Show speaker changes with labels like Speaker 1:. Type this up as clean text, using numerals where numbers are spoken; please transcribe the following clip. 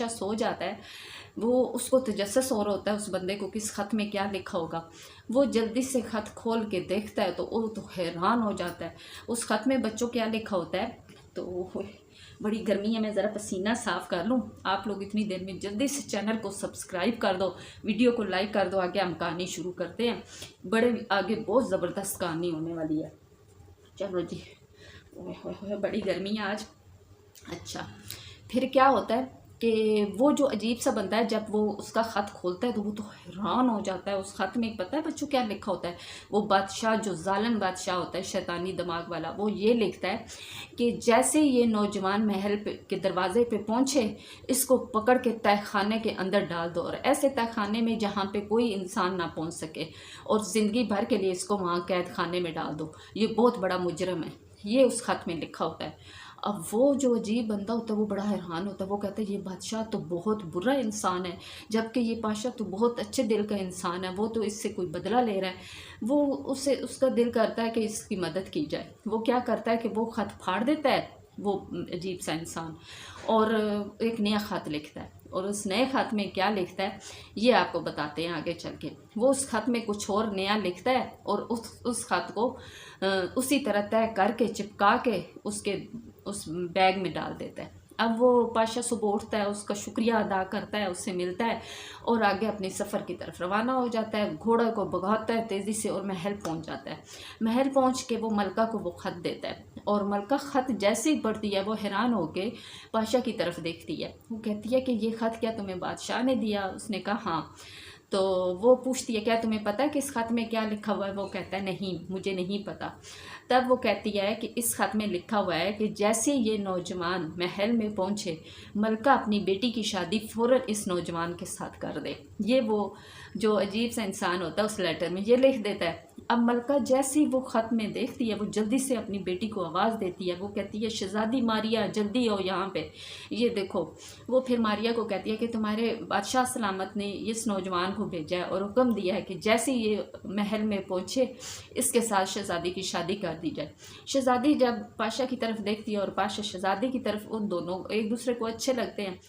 Speaker 1: بادشاہ سو جاتا ہے، وہ اس کو تجسس ہو رہا ہوتا ہے اس بندے کو کہ اس خط میں کیا لکھا ہوگا۔ وہ جلدی سے خط کھول کے دیکھتا ہے تو وہ تو حیران ہو جاتا ہے۔ اس خط میں بچوں کیا لکھا ہوتا ہے، تو بڑی گرمی ہے، میں ذرا پسینہ صاف کر لوں۔ آپ لوگ اتنی دیر میں جلدی سے چینل کو سبسکرائب کر دو، ویڈیو کو لائک کر دو، آگے ہم کہانی شروع کرتے ہیں۔ بڑے آگے بہت زبردست کہانی ہونے والی ہے۔ چلو جی، بڑی گرمی ہے آج۔ اچھا، پھر کیا ہوتا ہے کہ وہ جو عجیب سا بندہ ہے، جب وہ اس کا خط کھولتا ہے تو وہ تو حیران ہو جاتا ہے۔ اس خط میں پتہ ہے بچوں کیا لکھا ہوتا ہے؟ وہ بادشاہ جو ظالم بادشاہ ہوتا ہے، شیطانی دماغ والا، وہ یہ لکھتا ہے کہ جیسے یہ نوجوان محل کے دروازے پہ پہنچے، اس کو پکڑ کے تہہ خانے کے اندر ڈال دو، اور ایسے تہہ خانے میں جہاں پہ کوئی انسان نہ پہنچ سکے، اور زندگی بھر کے لیے اس کو وہاں قید خانے میں ڈال دو۔ یہ بہت بڑا مجرم ہے، یہ اس خط میں لکھا ہوتا ہے۔ اب وہ جو عجیب بندہ ہوتا ہے وہ بڑا حیران ہوتا ہے، وہ کہتا ہے یہ بادشاہ تو بہت برا انسان ہے، جبکہ یہ پاشا تو بہت اچھے دل کا انسان ہے، وہ تو اس سے کوئی بدلہ لے رہا ہے۔ وہ اس کا دل کرتا ہے کہ اس کی مدد کی جائے۔ وہ کیا کرتا ہے کہ وہ خط پھاڑ دیتا ہے، وہ عجیب سا انسان، اور ایک نیا خط لکھتا ہے۔ اور اس نئے خط میں کیا لکھتا ہے یہ آپ کو بتاتے ہیں آگے چل کے۔ وہ اس خط میں کچھ اور نیا لکھتا ہے، اور اس خط کو اسی طرح طے کر کے چپکا کے اس بیگ میں ڈال دیتا ہے۔ اب وہ پاشا صبح اٹھتا ہے، اس کا شکریہ ادا کرتا ہے، اس سے ملتا ہے، اور آگے اپنے سفر کی طرف روانہ ہو جاتا ہے۔ گھوڑا کو بھگاتا ہے تیزی سے، اور محل پہنچ جاتا ہے۔ محل پہنچ کے وہ ملکہ کو وہ خط دیتا ہے، اور ملکہ خط جیسے ہی پڑھتی ہے وہ حیران ہو کے پاشا کی طرف دیکھتی ہے۔ وہ کہتی ہے کہ یہ خط کیا تمہیں بادشاہ نے دیا؟ اس نے کہا ہاں۔ تو وہ پوچھتی ہے کیا تمہیں پتہ ہے کہ اس خط میں کیا لکھا ہوا ہے؟ وہ کہتا ہے نہیں، مجھے نہیں پتہ۔ تب وہ کہتی ہے کہ اس خط میں لکھا ہوا ہے کہ جیسے یہ نوجوان محل میں پہنچے، ملکہ اپنی بیٹی کی شادی فوراً اس نوجوان کے ساتھ کر دے۔ یہ وہ جو عجیب سا انسان ہوتا ہے اس لیٹر میں یہ لکھ دیتا ہے۔ اب ملکہ جیسی وہ خط میں دیکھتی ہے، وہ جلدی سے اپنی بیٹی کو آواز دیتی ہے۔ وہ کہتی ہے شہزادی ماریا جلدی ہو یہاں پہ، یہ دیکھو۔ وہ پھر ماریا کو کہتی ہے کہ تمہارے بادشاہ سلامت نے اس نوجوان کو بھیجا ہے اور حکم دیا ہے کہ جیسے یہ محل میں پہنچے اس کے ساتھ شہزادی کی شادی کر دی جائے۔ شہزادی جب پاشا کی طرف دیکھتی ہے اور پاشا شہزادی کی طرف، ان دونوں ایک دوسرے کو اچھے لگتے ہیں۔